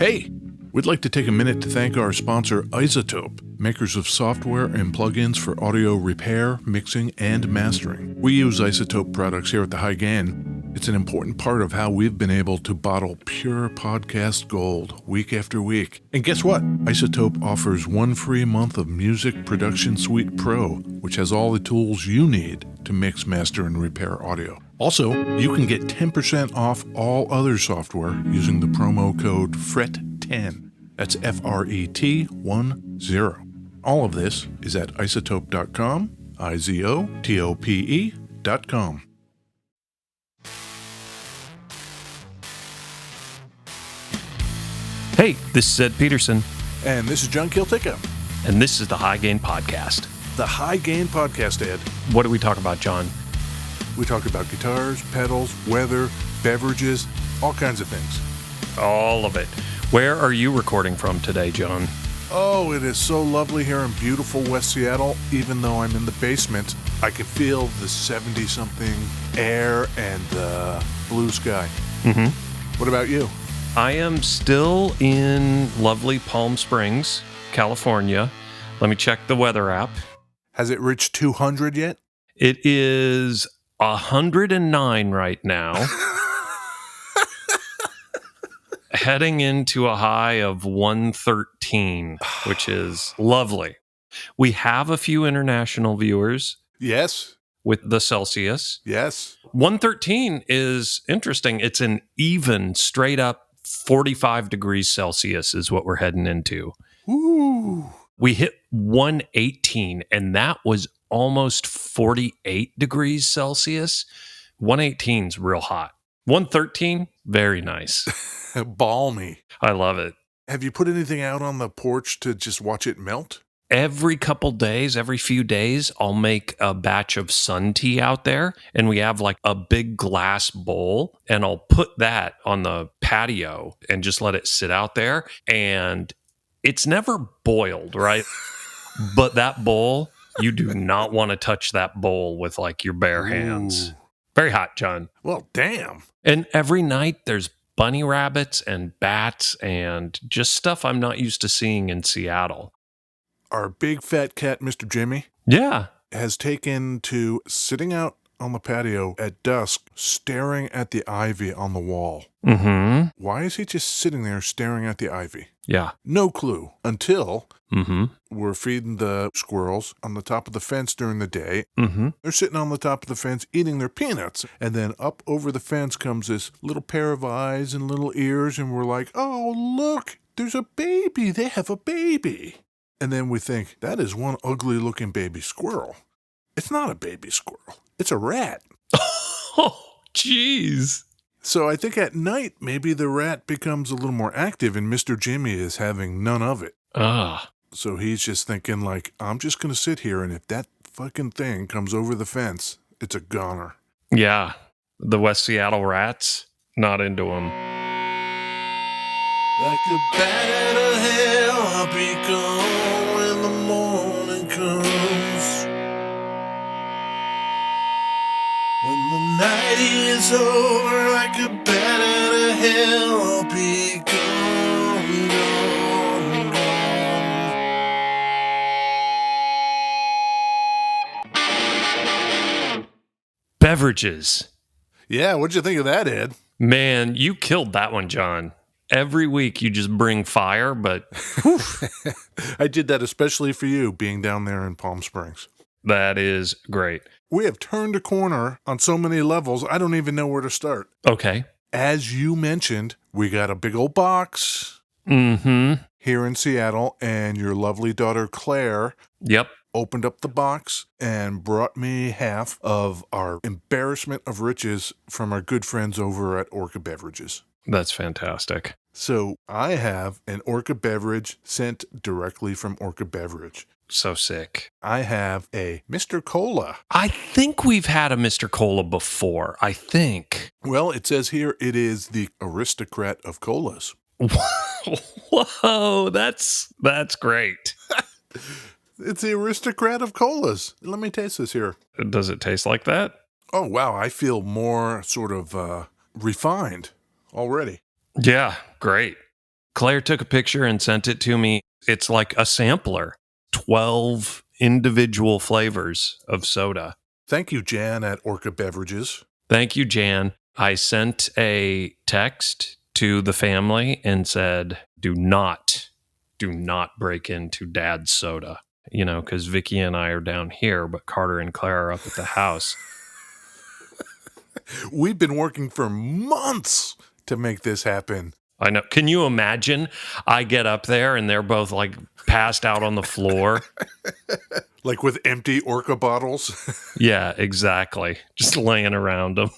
Hey, we'd like to take a minute to thank our sponsor, iZotope, makers of software and plugins for audio repair, mixing, and mastering. We use iZotope products here at the High Gain. It's an important part of how we've been able to bottle pure podcast gold week after week. And guess what? iZotope offers 1 free month of Music Production Suite Pro, which has all the tools you need to mix, master, and repair audio. Also, you can get 10% off all other software using the promo code FRET10. That's FRET10. All of this is at iZotope.com, IZOTOPE.com. Hey, this is Ed Peterson. And this is John Kiltica. And this is the High Gain Podcast. The High Gain Podcast, Ed. What do we talk about, John? We talk about guitars, pedals, weather, beverages, all kinds of things. All of it. Where are you recording from today, John? Oh, it is so lovely here in beautiful West Seattle. Even though I'm in the basement, I can feel the 70-something air and the blue sky. Mm-hmm. What about you? I am still in lovely Palm Springs, California. Let me check the weather app. Has it reached 200 yet? It is 109 right now. Heading into a high of 113, which is lovely. We have a few international viewers. Yes. With the Celsius. Yes. 113 is interesting. It's an even, straight up 45 degrees Celsius is what we're heading into. Ooh. We hit 118, and that was almost 48 degrees Celsius. 118 is real hot. 113, very nice. Balmy. I love it. Have you put anything out on the porch to just watch it melt? Every couple days, every few days, I'll make a batch of sun tea out there, and we have like a big glass bowl, and I'll put that on the patio and just let it sit out there. And it's never boiled, right? But that bowl, you do not want to touch that bowl with like your bare hands. Ooh. Very hot, John. Well, damn. And every night there's bunny rabbits and bats and just stuff I'm not used to seeing in Seattle. Our big fat cat, Mr. Jimmy, Yeah, has taken to sitting out on the patio at dusk, staring at the ivy on the wall. Mm-hmm. Why is he just sitting there staring at the ivy? Yeah. No clue until Mm-hmm. we're feeding the squirrels on the top of the fence during the day. Mm-hmm. They're sitting on the top of the fence eating their peanuts. And then up over the fence comes this little pair of eyes and little ears. And we're like, oh, look, there's a baby. They have a baby. And then we think, that is one ugly looking baby squirrel. It's not a baby squirrel. It's a rat. Oh, jeez. So I think at night, maybe the rat becomes a little more active and Mr. Jimmy is having none of it. Ah. So he's just thinking like, I'm just going to sit here, and if that fucking thing comes over the fence, it's a goner. Yeah. The West Seattle rats, not into them. Like a bat out of hell, I'll be gone when the morning comes. When the night is over, like a bat out of hell, I'll be gone, gone, gone. Beverages. Yeah, what'd you think of that, Ed? Man, you killed that one, John. Every week you just bring fire, but I did that especially for you, being down there in Palm Springs. that is great. We have turned a corner on so many levels, I don't even know where to start. Okay. As you mentioned, we got a big old box Mm-hmm. here in Seattle, and your lovely daughter, Claire, Yep. opened up the box and brought me half of our embarrassment of riches from our good friends over at Orca Beverages. That's fantastic. So I have an Orca beverage sent directly from Orca Beverage. So sick. I have a Mr. Cola. I think we've had a Mr. Cola before. I think. Well, it says here it is the aristocrat of colas. Whoa, that's great. It's the aristocrat of colas. Let me taste this here. Does it taste like that? Oh, wow. I feel more sort of refined already. Yeah, great. Claire took a picture and sent it to me. It's like a sampler, 12 individual flavors of soda. Thank you, Jan at Orca Beverages. Thank you, Jan. I sent a text to the family and said, do not break into Dad's soda. You know, because Vicky and I are down here, but Carter and Claire are up at the house. We've been working for months to make this happen. I know. Can you imagine? I get up there and they're both like passed out on the floor. Like with empty Orca bottles? Yeah, exactly. Just laying around them.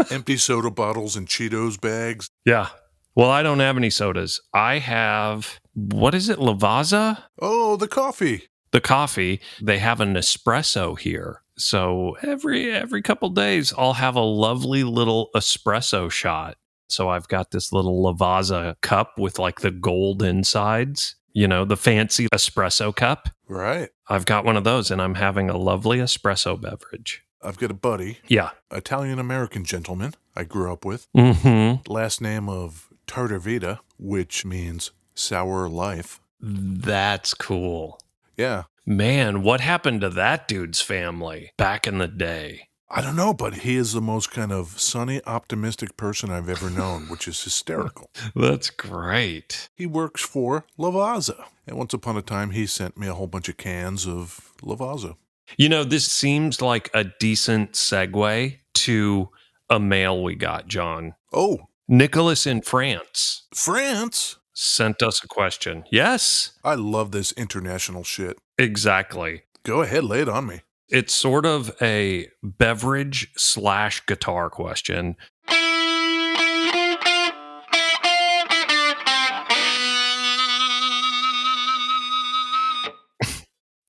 Empty soda bottles and Cheetos bags. Yeah. Well, I don't have any sodas. I have, what is it, Lavazza? Oh, the coffee. The coffee. They have an espresso here. So every couple days, I'll have a lovely little espresso shot. So I've got this little Lavazza cup with like the gold insides, you know, the fancy espresso cup. Right. I've got one of those and I'm having a lovely espresso beverage. I've got a buddy. Yeah. Italian-American gentleman I grew up with. Mm-hmm. Last name of Tartarvita, which means sour life. That's cool. Yeah. Man, what happened to that dude's family back in the day? I don't know, but he is the most kind of sunny, optimistic person I've ever known, which is hysterical. That's great. He works for Lavazza. And once upon a time, he sent me a whole bunch of cans of Lavazza. You know, this seems like a decent segue to a mail we got, John. Oh. Nicholas in France. France? Sent us a question. Yes. I love this international shit. Exactly. Go ahead, lay it on me. It's sort of a beverage/guitar question.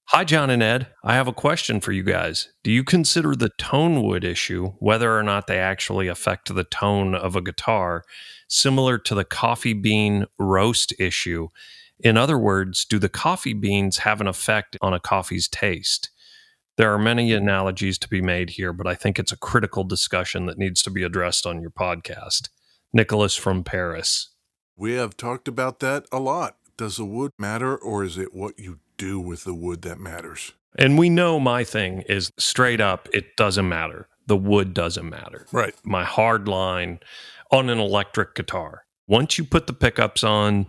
Hi, John and Ed. I have a question for you guys. Do you consider the tone wood issue, whether or not they actually affect the tone of a guitar, similar to the coffee bean roast issue? In other words, do the coffee beans have an effect on a coffee's taste? There are many analogies to be made here, but I think it's a critical discussion that needs to be addressed on your podcast. Nicholas from Paris. We have talked about that a lot. Does the wood matter, or is it what you do with the wood that matters? And we know my thing is straight up, it doesn't matter. The wood doesn't matter. Right. My hard line on an electric guitar. Once you put the pickups on,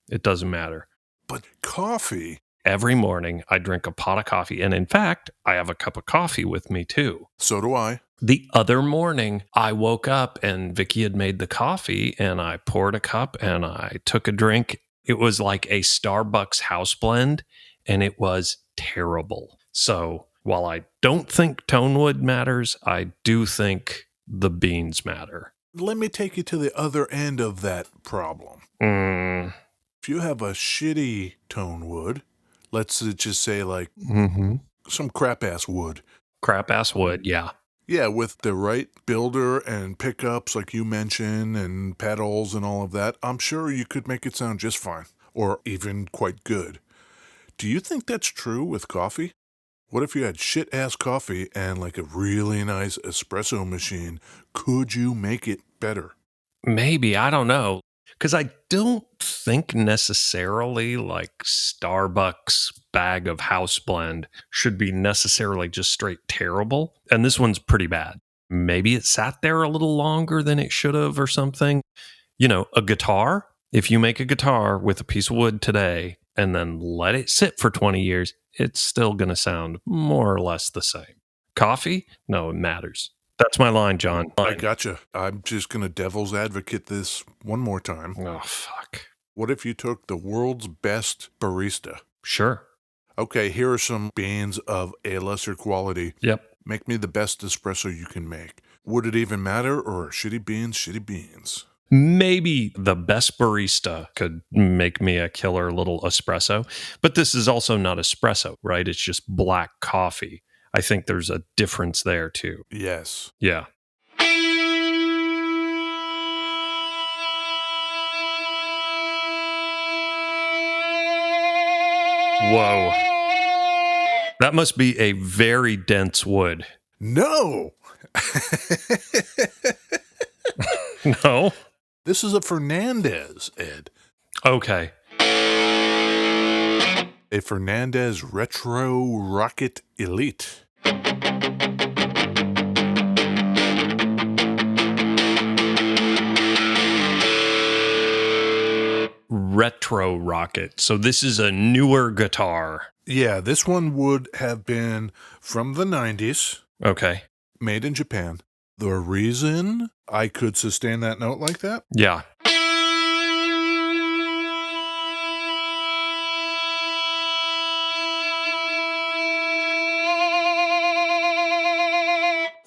it doesn't matter. But coffee... Every morning, I drink a pot of coffee. And in fact, I have a cup of coffee with me, too. So do I. The other morning, I woke up and Vicky had made the coffee and I poured a cup and I took a drink. It was like a Starbucks house blend and it was terrible. So while I don't think tone wood matters, I do think the beans matter. Let me take you to the other end of that problem. If you have a shitty tone wood, let's just say like some crap-ass wood. Crap-ass wood, yeah. Yeah, with the right builder and pickups like you mentioned and pedals and all of that, I'm sure you could make it sound just fine or even quite good. Do you think that's true with coffee? What if you had shit-ass coffee and like a really nice espresso machine? Could you make it better? Maybe, I don't know. Because I don't think necessarily like Starbucks bag of house blend should be necessarily just straight terrible. And this one's pretty bad. Maybe it sat there a little longer than it should have or something. You know, a guitar, if you make a guitar with a piece of wood today and then let it sit for 20 years, it's still going to sound more or less the same. Coffee? No, it matters. That's my line, John. I gotcha. I'm just going to devil's advocate this one more time. Oh, fuck. What if you took the world's best barista? Sure. Okay, here are some beans of a lesser quality. Yep. Make me the best espresso you can make. Would it even matter, or shitty beans, shitty beans? Maybe the best barista could make me a killer little espresso, but this is also not espresso, right? It's just black coffee. I think there's a difference there, too. Yes. Yeah. Whoa. That must be a very dense wood. No! No? This is a Fernandes, Ed. Okay. A Fernandes Retrorocket Elite. Retrorocket. So this is a newer guitar. Yeah, this one would have been from the 90s, Okay. made in Japan. The reason I could sustain that note like that? Yeah.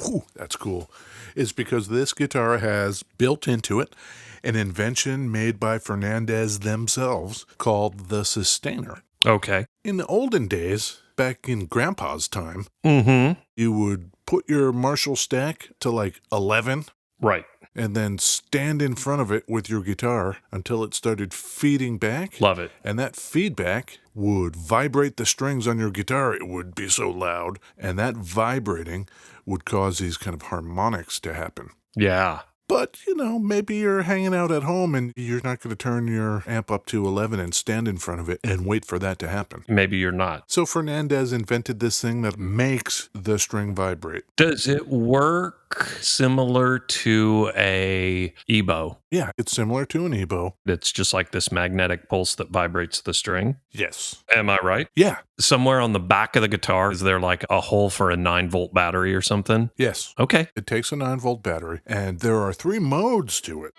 Whew, that's cool. Is because this guitar has built into it an invention made by Fernandes themselves called the sustainer. Okay. In the olden days, back in Grandpa's time, Mm-hmm. you would put your Marshall stack to like 11 Right. and then stand in front of it with your guitar until it started feeding back. Love it. And that feedback would vibrate the strings on your guitar. It would be so loud. And that vibrating would cause these kind of harmonics to happen. Yeah. But, maybe you're hanging out at home and you're not going to turn your amp up to 11 and stand in front of it and wait for that to happen. Maybe you're not. So Fernandes invented this thing that makes the string vibrate. Does it work similar to a EBO? Yeah, it's similar to an EBO. It's just like this magnetic pulse that vibrates the string. Yes. Am I right? Yeah. Somewhere on the back of the guitar, is there like a hole for a 9-volt battery or something? Yes. Okay. It takes a 9-volt battery, and there are 3 modes to it.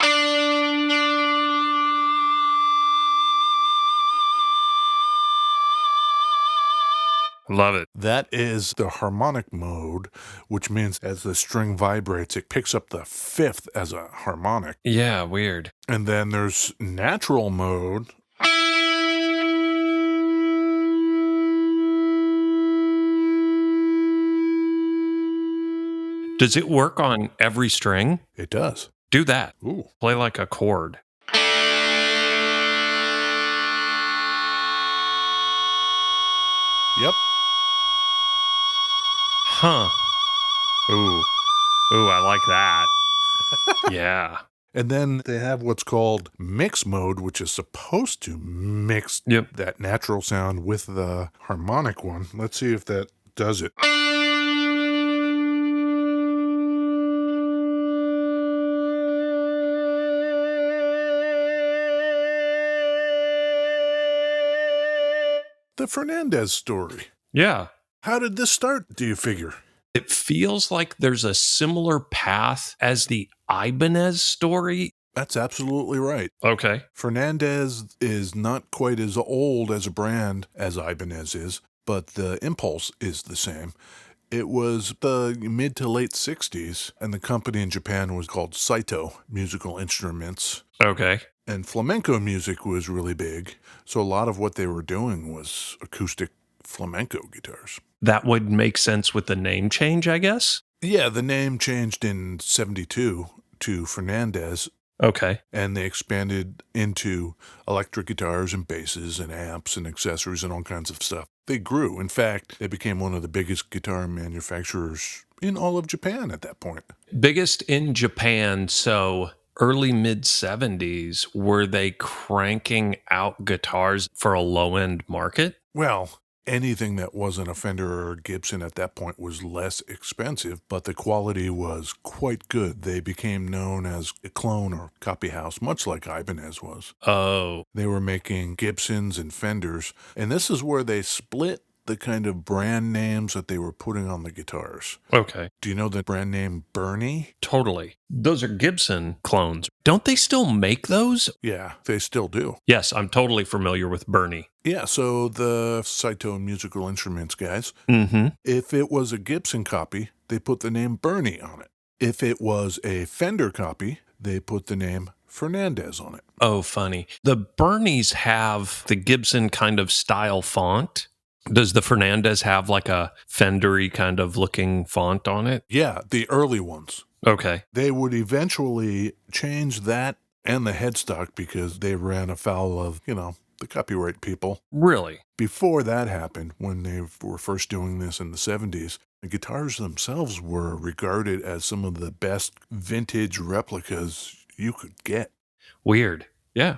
Love it. That is the harmonic mode, which means as the string vibrates, it picks up the 5th as a harmonic. Yeah, weird. And then there's natural mode. Does it work on every string? It does. Do that. Ooh. Play like a chord. Yep. Huh. Ooh. Ooh, I like that. Yeah. And then they have what's called mix mode, which is supposed to mix that natural sound with the harmonic one. Let's see if that does it. The Fernandes story. Yeah. How did this start, do you figure? It feels like there's a similar path as the Ibanez story. That's absolutely right. Okay. Fernandes is not quite as old as a brand as Ibanez is, but the impulse is the same. It was the mid to late 60s, and the company in Japan was called Saito Musical Instruments. Okay. And flamenco music was really big, so a lot of what they were doing was acoustic flamenco guitars. That would make sense with the name change, I guess? Yeah, the name changed in 72 to Fernandes, Okay. and they expanded into electric guitars and basses and amps and accessories and all kinds of stuff. They grew. In fact, they became one of the biggest guitar manufacturers in all of Japan at that point. Biggest in Japan, so early mid 70s, were they cranking out guitars for a low end market? Well, anything that wasn't a Fender or Gibson at that point was less expensive, but the quality was quite good. They became known as a clone or copy house, much like Ibanez was. Oh. They were making Gibsons and Fenders, and this is where they split the kind of brand names that they were putting on the guitars. Okay. Do you know the brand name Bernie? Totally. Those are Gibson clones. Don't they still make those? Yeah, they still do. Yes, I'm totally familiar with Bernie. Yeah, so the Saito Musical Instruments guys, Mm-hmm. if it was a Gibson copy, they put the name Bernie on it. If it was a Fender copy, they put the name Fernandes on it. Oh, funny. The Bernies have the Gibson kind of style font. Does the Fernandes have like a Fender-y kind of looking font on it? Yeah, the early ones. Okay. They would eventually change that and the headstock because they ran afoul of, the copyright people. Really? Before that happened, when they were first doing this in the 70s, the guitars themselves were regarded as some of the best vintage replicas you could get. Weird. Yeah.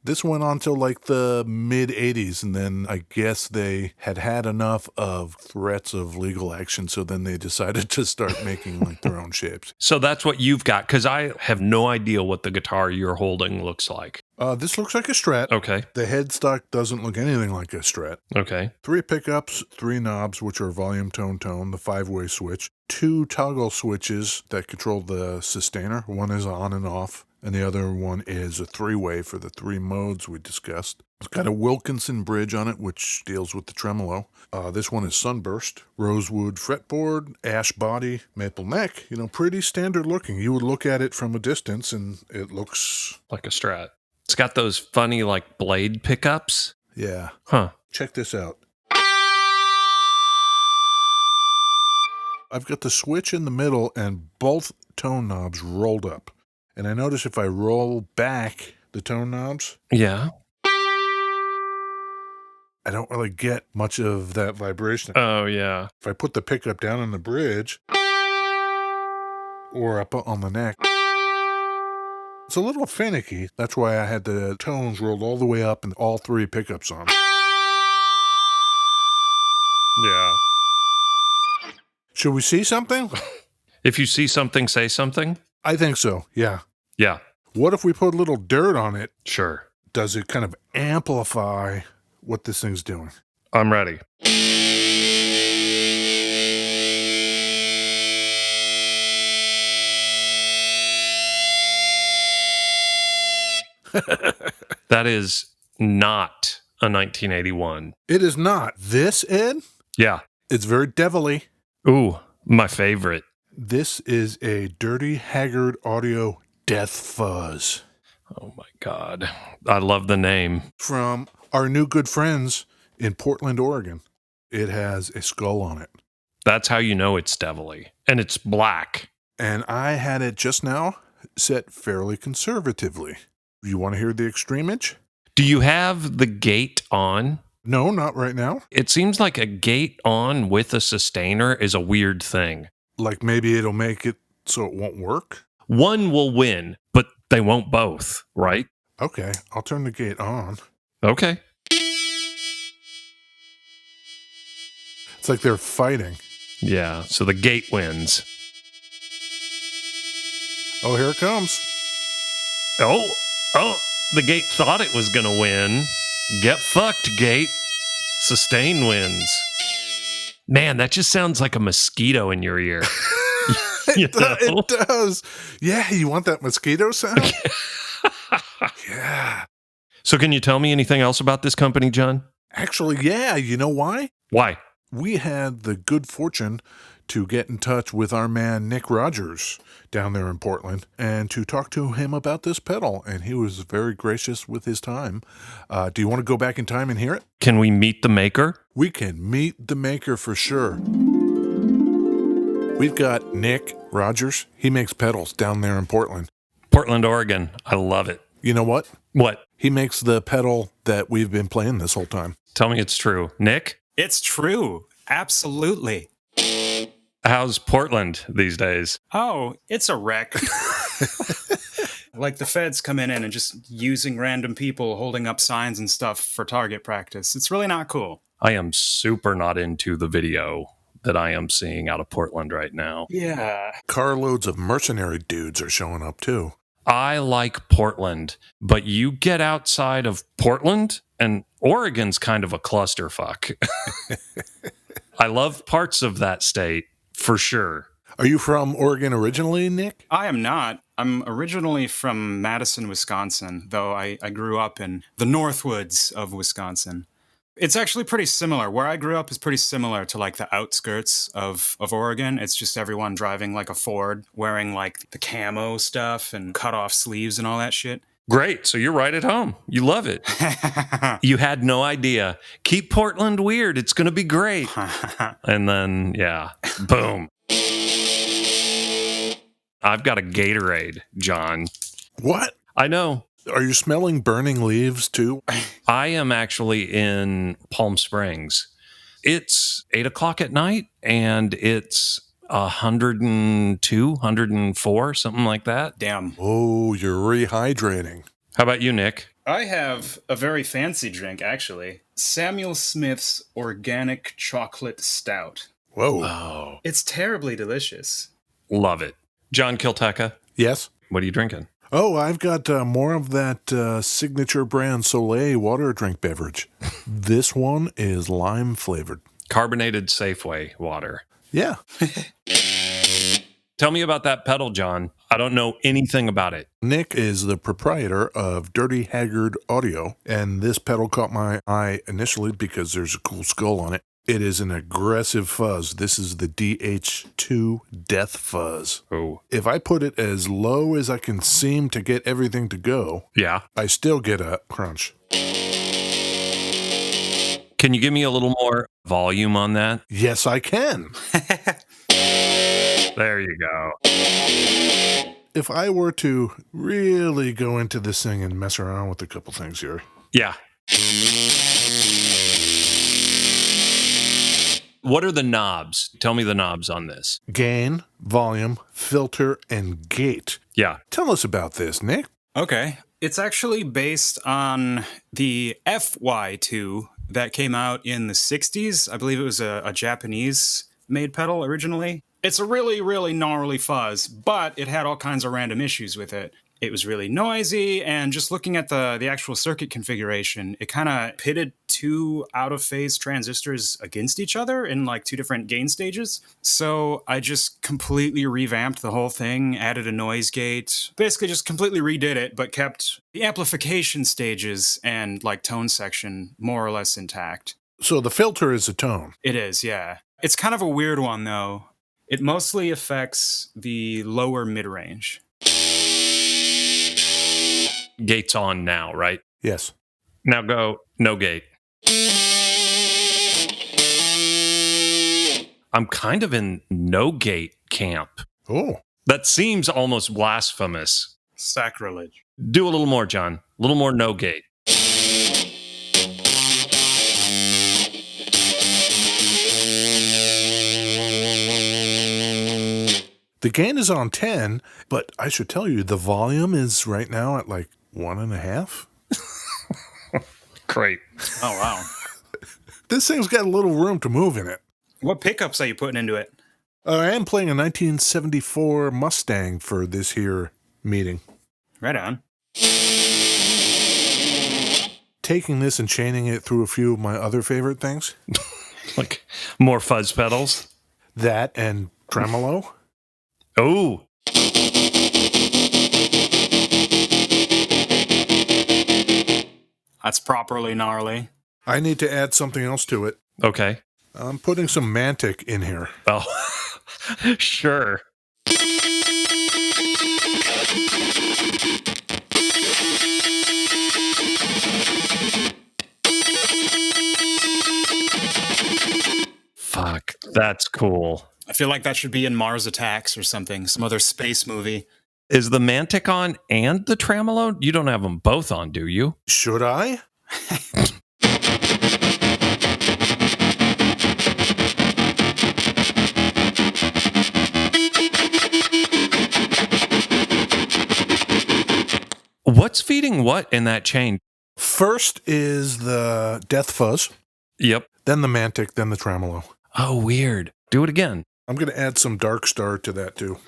This went on till like the mid-'80s, and then I guess they had enough of threats of legal action, so then they decided to start making like their own shapes. So that's what you've got, because I have no idea what the guitar you're holding looks like. This looks like a Strat. Okay. The headstock doesn't look anything like a Strat. Okay. 3 pickups, 3 knobs, which are volume, tone, the 5-way switch. 2 toggle switches that control the sustainer. One is on and off, and the other one is a 3-way for the 3 modes we discussed. It's got a Wilkinson bridge on it, which deals with the tremolo. This one is sunburst, rosewood fretboard, ash body, maple neck. Pretty standard looking. You would look at it from a distance, and it looks like a Strat. It's got those funny, like, blade pickups. Yeah. Huh. Check this out. I've got the switch in the middle and both tone knobs rolled up. And I notice if I roll back the tone knobs, yeah, I don't really get much of that vibration. Oh, yeah. If I put the pickup down on the bridge or up on the neck, it's a little finicky. That's why I had the tones rolled all the way up and all 3 pickups on. Yeah. Should we see something? If you see something, say something? I think so, yeah. Yeah. What if we put a little dirt on it? Sure. Does it kind of amplify what this thing's doing? I'm ready. That is not a 1981. It is not. This, Ed? Yeah. It's very devilly. Ooh, my favorite. This is a Dirty Haggard Audio Deathfuzz. Oh my God. I love the name. From our new good friends in Portland, Oregon. It has a skull on it. That's how you know it's devilly. And it's black. And I had it just now set fairly conservatively. You want to hear the extreme edge? Do you have the gate on? No, not right now. It seems like a gate on with a sustainer is a weird thing. Like maybe it'll make it so it won't work? One will win, but they won't both, right? Okay, I'll turn the gate on. Okay. It's like they're fighting. Yeah, so the gate wins. Oh, here it comes. Oh, the gate thought it was going to win. Get fucked, gate. Sustain wins. Man, that just sounds like a mosquito in your ear. It does. Yeah, you want that mosquito sound? Yeah. So can you tell me anything else about this company, John? Actually, yeah. You know why? Why? We had the good fortune to get in touch with our man Nick Rogers down there in Portland and to talk to him about this pedal, and he was very gracious with his time. Do you want to go back in time and hear it? Can we meet the maker? We can meet the maker for sure. We've got Nick Rogers. He makes pedals down there in Portland. Portland, Oregon. I love it. You know what? What? He makes the pedal that we've been playing this whole time. Tell me it's true. Nick? It's true. Absolutely. How's Portland these days? Oh, it's a wreck. Like the feds coming in and just using random people holding up signs and stuff for target practice. It's really not cool. I am super not into the video that I am seeing out of Portland right now. Yeah. Carloads of mercenary dudes are showing up too. I like Portland, but you get outside of Portland and Oregon's kind of a clusterfuck. I love parts of that state, for sure. Are you from Oregon originally, Nick? I am not. I'm originally from Madison, Wisconsin, though I grew up in the Northwoods of Wisconsin. It's actually pretty similar. Where I grew up is pretty similar to like the outskirts of Oregon. It's just everyone driving like a Ford, wearing like the camo stuff and cut off sleeves and all that shit. Great. So you're right at home. You love it. You had no idea. Keep Portland weird. It's going to be great. And then, yeah, boom. I've got a Gatorade, John. What? I know. Are you smelling burning leaves too? I am actually in Palm Springs. It's 8 o'clock at night and it's 102, 104, something like that. Damn. Oh, you're rehydrating. How about you, Nick? I have a very fancy drink, actually. Samuel Smith's Organic Chocolate Stout. Whoa. Oh, It's terribly delicious. love it. John Kilteka, Yes? what are you drinking? Oh, I've got more of that signature brand Soleil water drink beverage. This one is lime flavored. Carbonated Safeway water. Yeah. Tell me about that pedal, John. I don't know anything about it. Nick is the proprietor of Dirty Haggard Audio, and this pedal caught my eye initially because there's a cool skull on it. It is an aggressive fuzz. This is the DH2 Deathfuzz. Oh, If I put it as low as I can seem to get everything to go, yeah. I still get a crunch. Can you give me a little more volume on that? Yes, I can. There you go. If I were to really go into this thing and mess around with a couple things here. Yeah. What are the knobs? Tell me the knobs on this. Gain, volume, filter, and gate. Yeah. Tell us about this, Nick. Okay. It's actually based on the FY2 that came out in the 60s. I believe it was a Japanese-made pedal originally. It's a really, really gnarly fuzz, but it had all kinds of random issues with it. It was really noisy, and just looking at the actual circuit configuration, it kind of pitted two out-of-phase transistors against each other in like two different gain stages. So I just completely revamped the whole thing, added a noise gate, basically just completely redid it, but kept the amplification stages and like tone section more or less intact. So the filter is a tone. It is, yeah. It's kind of a weird one, though. It mostly affects the lower mid-range. Gate's on now, right? Yes. Now go no gate. I'm kind of in no gate camp. Oh. That seems almost blasphemous. Sacrilege. Do a little more, John. A little more no gate. The gain is on 10, but I should tell you, the volume is right now at like 1.5. Great. Oh, wow. This thing's got a little room to move in it. What pickups are you putting into it? I am playing a 1974 Mustang for this here meeting. Right on. Taking this and chaining it through a few of my other favorite things. Like more fuzz pedals. That and tremolo. Oh. That's properly gnarly. I need to add something else to it. Okay. I'm putting some Mantic in here. Oh, sure. Fuck, that's cool. I feel like that should be in Mars Attacks or something, some other space movie. Is the Mantic on and the tremolo? You don't have them both on, do you? Should I? What's feeding what in that chain? First is the Deathfuzz, Yep. then the Mantic, then the tremolo. Oh, weird. Do it again. I'm going to add some Dark Star to that too.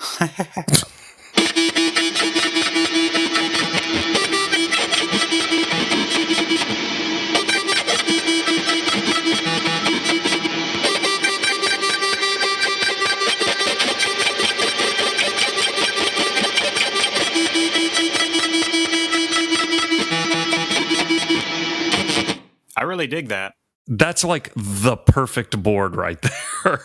I really dig that. That's like the perfect board right there.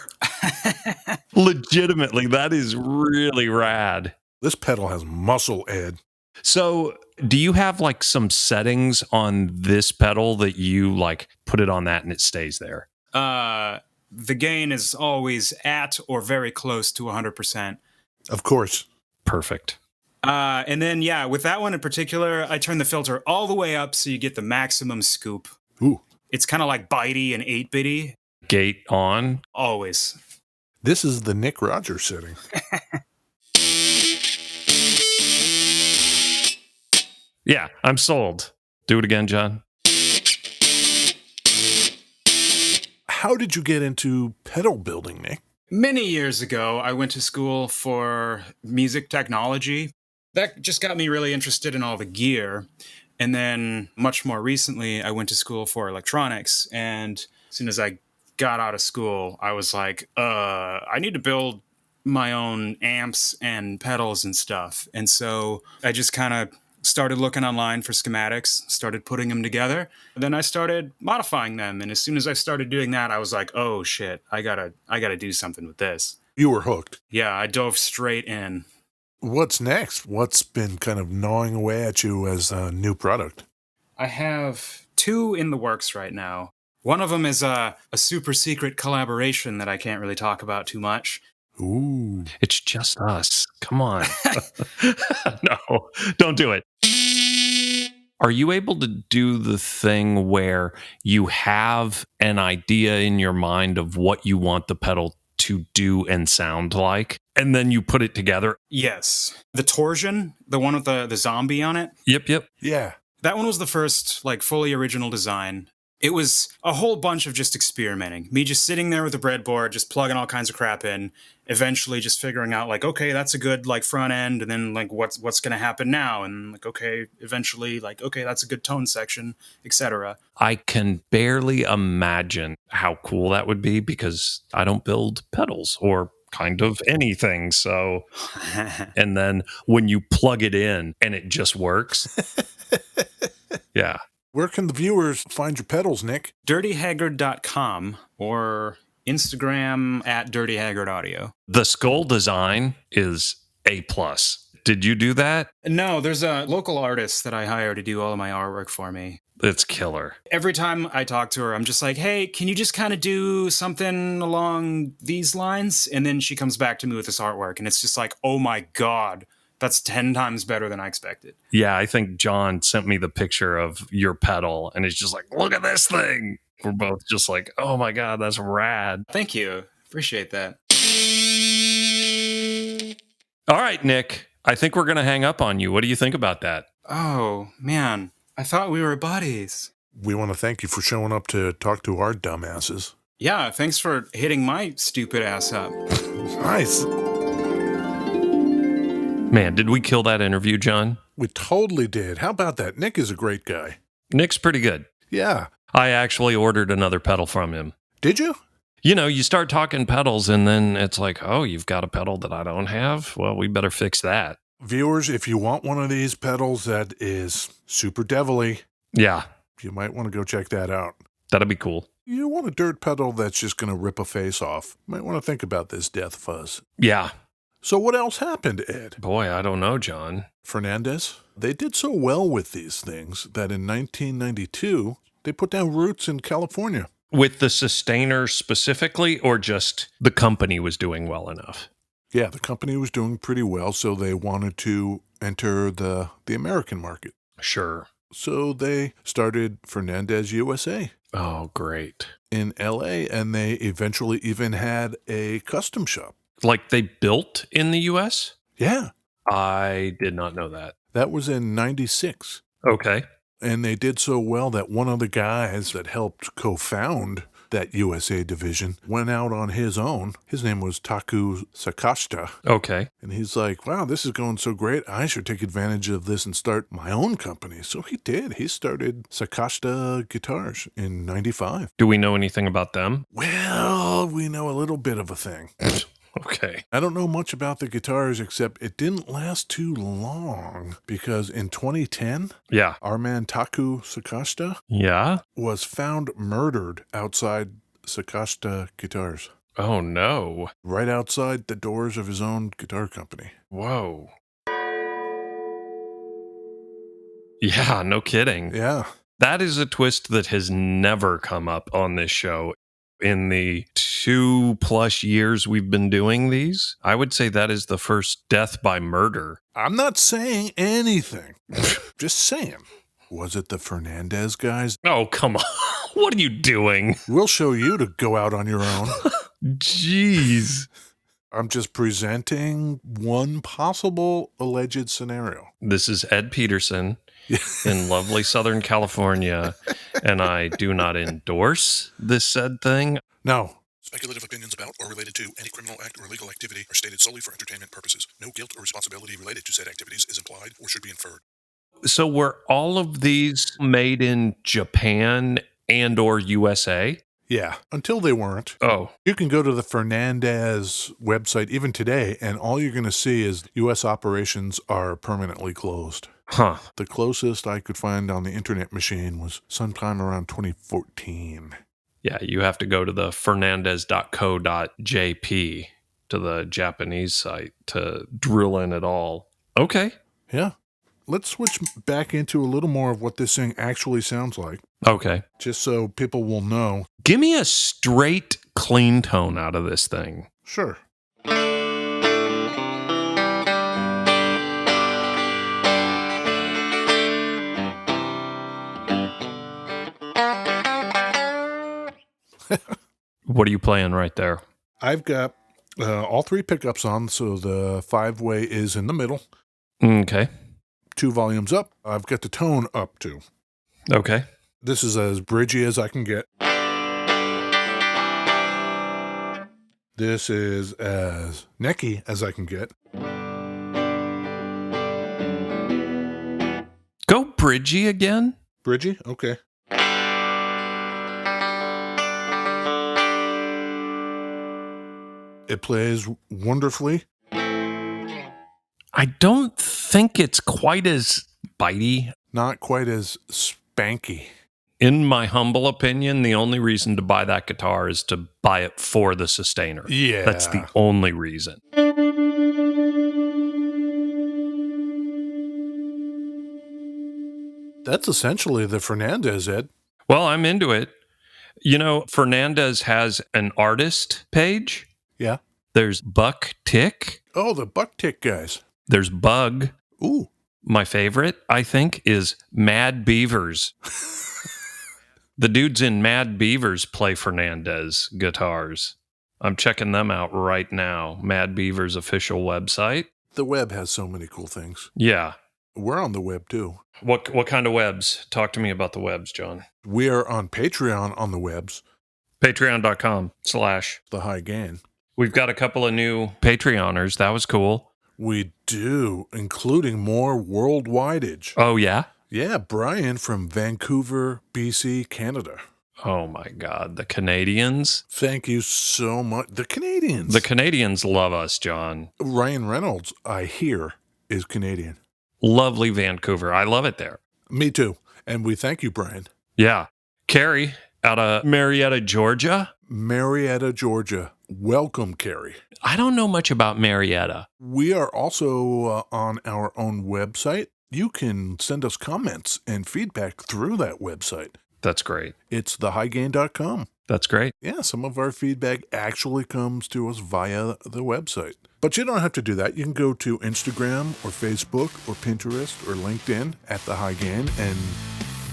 Legitimately, that is really rad. This pedal has muscle, Ed. So, do you have like some settings on this pedal that you like put it on that and it stays there? The gain is always at or very close to 100%. Of course. Perfect. And then, yeah, with that one in particular, I turn the filter all the way up so you get the maximum scoop. Ooh. It's kind of like bitey and 8-bitty. Gate on. Always. This is the Nick Rogers setting. Yeah, I'm sold. Do it again, John. How did you get into pedal building, Nick? Many years ago, I went to school for music technology. That just got me really interested in all the gear. And then much more recently, I went to school for electronics. And as soon as I got out of school, I was like, I need to build my own amps and pedals and stuff. And so I just kind of started looking online for schematics, started putting them together. Then I started modifying them. And as soon as I started doing that, I was like, oh shit, I gotta do something with this. You were hooked. Yeah, I dove straight in. What's next? What's been kind of gnawing away at you as a new product? I have 2 in the works right now. One of them is a super secret collaboration that I can't really talk about too much. Ooh. It's just us. Come on. No, don't do it. Are you able to do the thing where you have an idea in your mind of what you want the pedal to do and sound like, and then you put it together? Yes. The Torsion, the one with the zombie on it. Yep. Yeah. That one was the first, like, fully original design. It was a whole bunch of just experimenting. Me just sitting there with a breadboard, just plugging all kinds of crap in, eventually just figuring out, like, okay, that's a good, like, front end, and then, like, what's going to happen now? And, like, okay, eventually, like, okay, that's a good tone section, etc. I can barely imagine how cool that would be because I don't build pedals or kind of anything. So, and then when you plug it in and it just works. Yeah. Where can the viewers find your pedals, Nick? DirtyHaggard.com or Instagram at DirtyHaggardAudio. The skull design is A+. Did you do that? No, there's a local artist that I hire to do all of my artwork for me. It's killer. Every time I talk to her, I'm just like, hey, can you just kind of do something along these lines? And then she comes back to me with this artwork, and it's just like, oh my God, that's 10 times better than I expected. Yeah, I think John sent me the picture of your pedal, and it's just like, look at this thing. We're both just like, oh my God, that's rad. Thank you. Appreciate that. All right, Nick, I think we're going to hang up on you. What do you think about that? Oh, man. I thought we were buddies. We want to thank you for showing up to talk to our dumbasses. Yeah, thanks for hitting my stupid ass up. Nice. Man, did we kill that interview, John? We totally did. How about that? Nick is a great guy. Nick's pretty good. Yeah. I actually ordered another pedal from him. Did you? You know, you start talking pedals and then it's like, oh, you've got a pedal that I don't have? Well, we better fix that. Viewers, if you want one of these pedals that is super devilly, Yeah, you might want to go check that out. that'd be cool. You want a dirt pedal that's just going to rip a face off. You might want to think about this Deathfuzz. Yeah. So what else happened, Ed? Boy, I don't know, John. Fernandes? They did so well with these things that in 1992, they put down roots in California. With the sustainer specifically, or just the company was doing well enough? Yeah, the company was doing pretty well, so they wanted to enter the American market. Sure. So they started Fernandes USA Oh, great. in LA, and they eventually even had a custom shop. Like they built in the U.S.? Yeah, I did not know that. that was in 96. Okay. And they did so well that one of the guys that helped co-found that USA division went out on his own. His name was Taku Sakashita. Okay. And he's like, wow, this is going so great. I should take advantage of this and start my own company. So he did. He started Sakashita Guitars in 95. Do we know anything about them? Well, we know a little bit of a thing. Okay. I don't know much about the guitars, except it didn't last too long because in 2010, Yeah. our man Taku Sakashita Yeah? was found murdered outside Sakashita Guitars, Oh, no. right outside the doors of his own guitar company. Whoa. Yeah, no kidding. Yeah. That is a twist that has never come up on this show. In the 2+ years we've been doing these, I would say that is the first death by murder. I'm not saying anything. Just saying. Was it the Fernandes guys? Oh, come on. What are you doing? We'll show you to go out on your own. Jeez. I'm just presenting one possible alleged scenario. This is Ed Peterson. in lovely Southern California, and I do not endorse this said thing. No. Speculative opinions about or related to any criminal act or illegal activity are stated solely for entertainment purposes. No guilt or responsibility related to said activities is implied or should be inferred. So were all of these made in Japan and or USA? Yeah, until they weren't. Oh, You can go to the Fernandes website even today, and all you're going to see is U.S. operations are permanently closed. huh. The closest I could find on the internet machine was sometime around 2014. Yeah, you have to go to the fernandez.co.jp to the Japanese site to drill in it all. Okay. Yeah. Let's switch back into a little more of what this thing actually sounds like, Okay. just so people will know. Give me a straight, clean tone out of this thing. Sure. What are you playing right there? I've got all three pickups on, so the 5-way is in the middle. Okay. 2 volumes up. I've got the tone up too. Okay. This is as bridgy as I can get. This is as necky as I can get. Go bridgy again. Bridgy? Okay. It plays wonderfully. I don't think it's quite as bitey. Not quite as spanky. In my humble opinion, the only reason to buy that guitar is to buy it for the sustainer. Yeah. That's the only reason. That's essentially the Fernandes, Ed. Well, I'm into it. You know, Fernandes has an artist page. Yeah. There's Buck Tick. Oh, the Buck Tick guys. There's Bug. Ooh. My favorite, I think, is Mad Beavers. The dudes in Mad Beavers play Fernandes guitars. I'm checking them out right now. Mad Beavers official website. The web has so many cool things. Yeah. We're on the web too. What kind of webs? Talk to me about the webs, John. We are on Patreon on the webs, Patreon.com/ the High Gain. We've got a couple of new Patreoners. That was cool. We do, including more worldwide-age. Oh, yeah? Yeah, Brian from Vancouver, BC, Canada. Oh, my God. The Canadians? Thank you so much. The Canadians. The Canadians love us, John. Ryan Reynolds, I hear, is Canadian. Lovely Vancouver. I love it there. Me too. And we thank you, Brian. Yeah. Carrie out of Marietta, Georgia. Marietta, Georgia. Welcome, Carrie. I don't know much about Marietta. We are also on our own website. You can send us comments and feedback through that website. That's great. It's thehighgain.com. That's great. Yeah, some of our feedback actually comes to us via the website. But you don't have to do that. You can go to Instagram or Facebook or Pinterest or LinkedIn at The High Gain and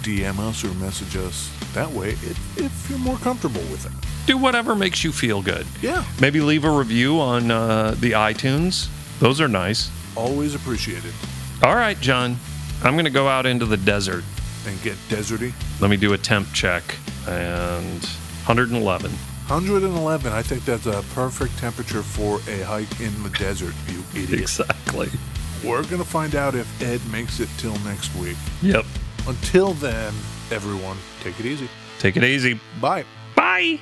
DM us or message us that way if you're more comfortable with it. Do whatever makes you feel good. Yeah. Maybe leave a review on the iTunes. Those are nice. Always appreciated. All right, John. I'm going to go out into the desert. And get deserty. Let me do a temp check. And 111. 111. I think that's a perfect temperature for a hike in the desert, you idiot. Exactly. We're going to find out if Ed makes it till next week. Yep. Until then, everyone, take it easy. Take it easy. Bye. Bye.